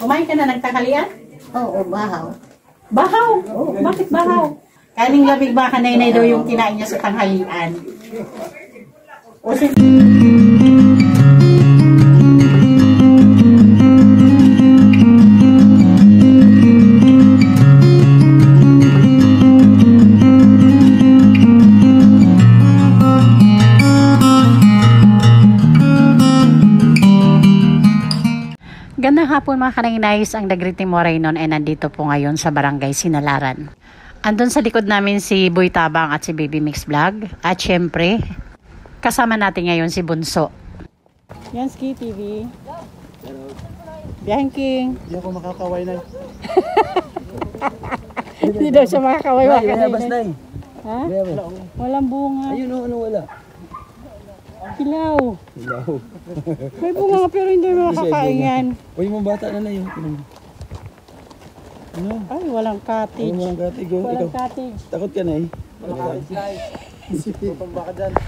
Kumain ka na nagtanghalian? Oo, bahaw. Bahaw? Oh, bakit bahaw? Kaning lamig ba kanay daw yung kinain niya sa tanghalian? O Gandang hapon mga kanay-nays, ang Dagriting Moraynon ay nandito po ngayon sa Barangay Sinalaran. Andun sa likod namin si Boy Tabang at si Baby Mix Vlog. At syempre, kasama natin ngayon si Bunso. Yan, Ski TV. Bianking. Hindi ako makakaway na. Hindi daw siya makakaway. Bayabas na eh. Ha? Walang bunga. Ayun o, ano wala? Pilaw. Ilaw. May bunga nga pero hindi mo makakain yan. Uy, mga bata na yun. Ano? Ay, walang cottage. Ayun, mga cottage. Walang cottage. Takot ka na eh.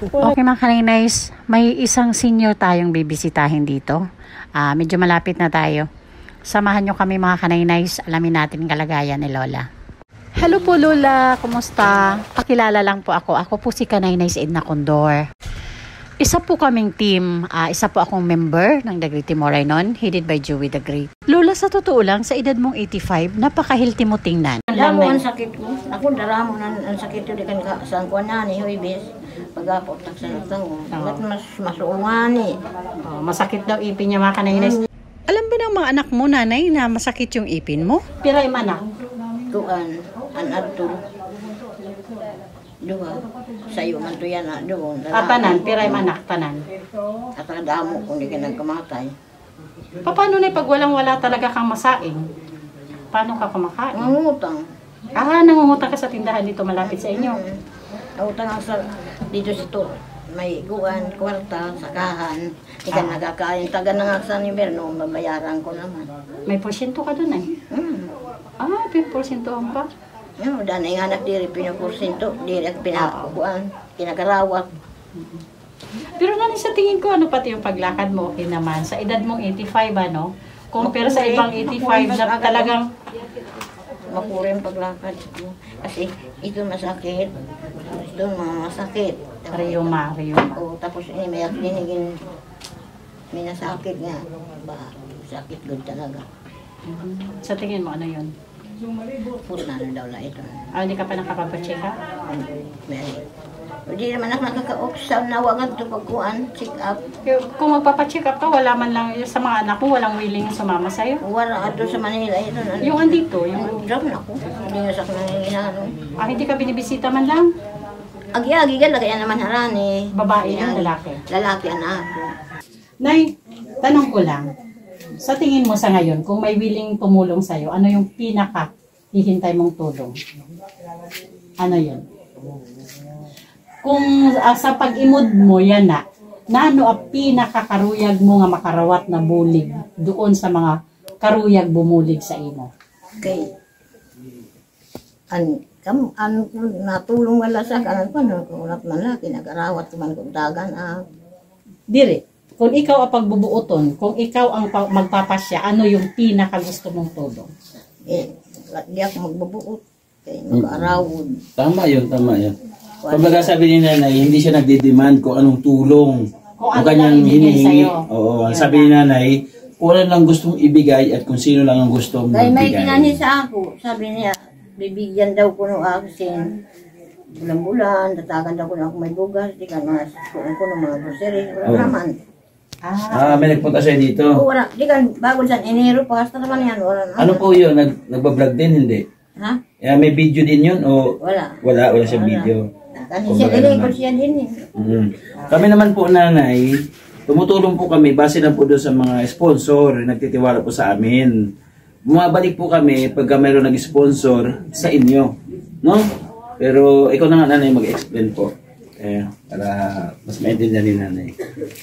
Okay mga kanay-nays, may isang senior tayong bibisitahin dito. Medyo malapit na tayo. Samahan nyo kami mga kanay-nays, alamin natin kalagayan ni Lola. Hello po Lola, kumusta? Pakilala lang po ako. Ako po si Kanay-Nays Edna Condor. Isa po kaming team, isa po akong member ng Dagriting Moraynon, headed by Joey the Great. Lola, sa totoo lang, sa edad mong 85, napaka-healthy mo tingnan. Damo ang sakit ko. Ako daramo ang sakit ko di kan saan ko na ni Huibis. Pag-apot tak sa natang. Ba't mas masuungan eh. Masakit daw ipin niya mga kanay-nays. Alam ba ng mga anak mo, nanay, na masakit yung ipin mo? Piray man anak. Tuan, anadto. Duha. Sayo man to yan. Tanan, piray man anak, tanan. At ang damo kung di ka nagkamatay. Paano na pag walang-wala talaga kang masaing? Paano ka kumakain? Mangutang. Nangungutang ka sa tindahan dito malapit sa inyo. Utang sa dito sa to. May guwan, kwarta, sakahan. Di ka nagkakain. Taga na nga sa niberno, babayaran ko naman. May porsyento ka dun eh. May porsyento pa. Yung danay nga anak diri pinaporsinto, diri at pinakukuan, kinakarawak. Pero nani sa tingin ko, ano pati yung paglakad mo, okay naman. Sa edad mong 85, ano? Compare sa ibang 85 na talagang... Makura yung paglakad ko. Kasi ito masakit, ito masakit. Rheuma. O, tapos may dinigin, may nasakit nga. Ba, sakit good talaga. Sa tingin mo, ano yun? Put na daw la ito. Hindi ka pa nakapag-check up? Hindi naman ako nakaka-oxal na wagad ito pagkuhan, check up. Kung magpapacheck up ka, wala man lang sa mga anak mo, walang willing sumama sa'yo? Wala ito sa Manila ito. Yung andito? Yung drop na ako. Hindi na sa kanina. Hindi ka binibisita man lang? Agi-agi ka, kaya naman harani. Babae yan, lalaki? Lalaki anak ako. Nay, tanong ko lang. Sa tingin mo sa ngayon, kung may willing tumulong sa'yo, ano yung pinaka hihintay mong tulong? Ano yun? Kung sa pag-imod mo, yan na ano ang pinakakaruyag mo nga makarawat na bulig doon sa mga karuyag bumulig sa imo? Okay. Natulong wala sa kanan ko, nakulat man lang, kinagarawat ko man kong dagan. Dire. Kung ikaw ang pagbubuoton, kung ikaw ang magpapasya, ano yung pinaka gusto mong tulong? Di ako magbubuot. Kaya mag-arawod. Tama yun. Pagbaga sabi ni nanay, hindi siya nagde-demand kung anong tulong. Kung ano lang hinihingi. Oo, sabi ni nanay, kung ano lang gustong ibigay at kung sino lang ang gustong magbigay. Kaya may magbigay. kinani sa ako. Sabi niya, bibigyan daw ko ng action. Bulan-bulan, tatagan daw ko na ako may bugas. Di ka na, ko ng mga grocery. Wala naman. May nagpunta siya dito. Wala. Di ka, bago sa Enero, pasta naman yan. Wala naman. Ano po yun? Nagbablog din, hindi? Ha? May video din yun o? Wala. Wala siyang video. Kasi siya din, siya din eh. Kami naman po nanay, tumutulong po kami base lang po doon sa mga sponsor, nagtitiwala po sa amin. Bumabalik po kami pagka mayroon nag-sponsor sa inyo. No? Pero ikaw na nga nanay mag-explain po. Para mas maintindihan ni nanay.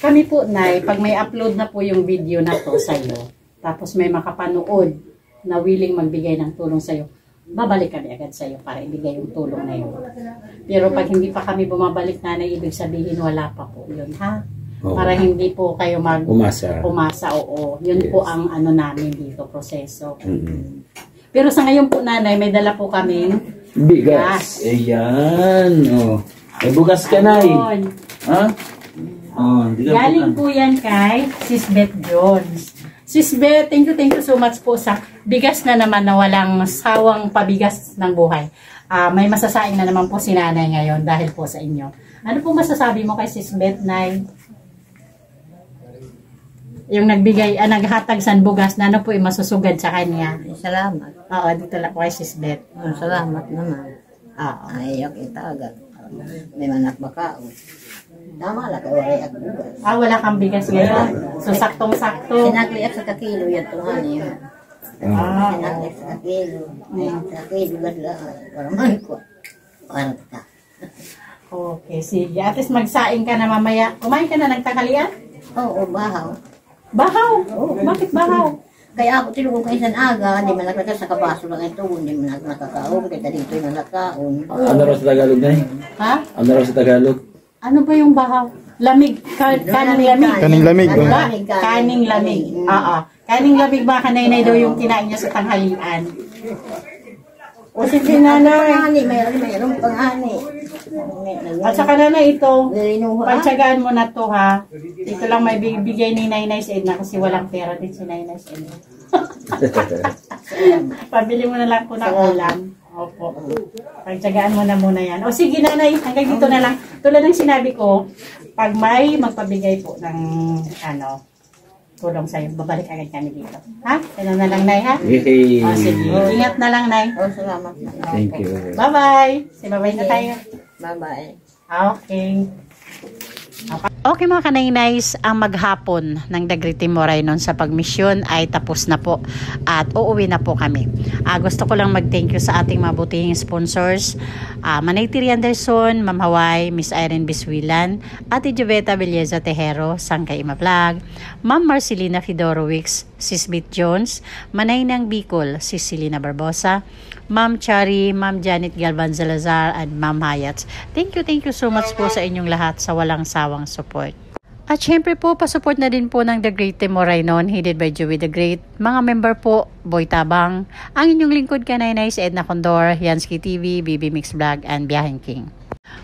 Kami po, Nay, pag may upload na po yung video na to sa'yo, tapos may makapanood na willing magbigay ng tulong sa'yo, babalik kami agad sa'yo para ibigay yung tulong na yun. Pero pag hindi pa kami bumabalik, Nanay, ibig sabihin wala pa po yun, ha? Oo. Para hindi po kayo Umasa. oo. Yun Yes. po ang ano namin dito, proseso. Mm-mm. Pero sa ngayon po, nanay, may dala po kaming Bigas. Ayan. Oh. May bugas ka, Nay. Ayun. Ha? Oh, di ka Galing po. po yan kay Sis Beth Jones. Sis Beth, thank you so much po sa bigas na naman na walang sawang pabigas ng buhay. May masasaing na naman po si nanay ngayon dahil po sa inyo. Ano po masasabi mo kay Sis Beth, Nay? Yung nagbigay, naghatag sa bugas na ano po masusugad sa kanya. Salamat. Oo, dito lang po kay Sis Beth. Salamat naman. Oo. Ayaw kita agad. May manak makaon. Tama lang kayo ay agbugas. Wala kang bigas ngayon. So, saktong-sakto. Sinakliak sa kakilo yan tungan niya. Sinakliak sa kakilo. Sa kakilo gadlaan. Para man ko. Para kita. Okay, sige. At least magsaing ka na mamaya. Kumain ka na nagtakalian? Oo, bahaw. Bahaw? Bakit bahaw? Kaya ako tinugong kayo sa aga, hindi man nagkaka sa kabaso lang ito, hindi man nakakaon, kaya dito yung nakaon. Ano raw sa Tagalog, Nay? Ha? Ano raw sa Tagalog? Ano ba yung bahaw? Lamig. Kaning lamig. Kaning lamig, ba? Ba? Kaning lamig. Oo. Kaning lamig ba kanay daw yung kinain niya sa tanghalian? O sige nanay. Pangani, mayroon pangani. At saka nanay ito, Linuha. pagtsagaan mo na to ha. Ito lang may bigay ni Nainay sa Edna kasi walang pera din si Nainay sa Edna. Pabili mo na lang po ng ulam. Opo. Pagtsagaan mo na muna yan. O sige nanay, hanggang dito na lang. Tulad ng sinabi ko, pag may magpabigay po ng tulong sa'yo, babalik agad kami dito. Ha? Ano na lang, Nay, ha? Yay. O sige, ingat na lang, Nay. Oh, salamat na. Thank you. Bye-bye. Bye-bye na tayo. Bye-bye. Okay. Okay mga kanaynays, ang maghapon ng Dagriti Moray noon sa pagmisyon ay tapos na po at uuwi na po kami. Gusto ko lang mag-thank you sa ating mabutihing sponsors, Manay Tiri Anderson, Ma'am Hawaii, Miss Irene Biswilan, Ate Joveta Belleza Tejero, Sangkay Ima Vlog, Ma'am Marcelina Fidorowicz, Sis Beth Jones, Manay ng Bicol, Sis Celina Barbosa, Ma'am Chari, Ma'am Janet Galvan Salazar, and Ma'am Hayats. Thank you so much po sa inyong lahat sa walang sawang support. At syempre po, pasupport na din po ng The Great Timoray noon, headed by Joey the Great. Mga member po, Boy Tabang, ang inyong lingkod kanay si Edna Condor, Yansky TV, BB Mix Vlog, and Biyaheng King.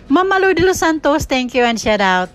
Ma'am Malu de Los Santos, thank you and shout out.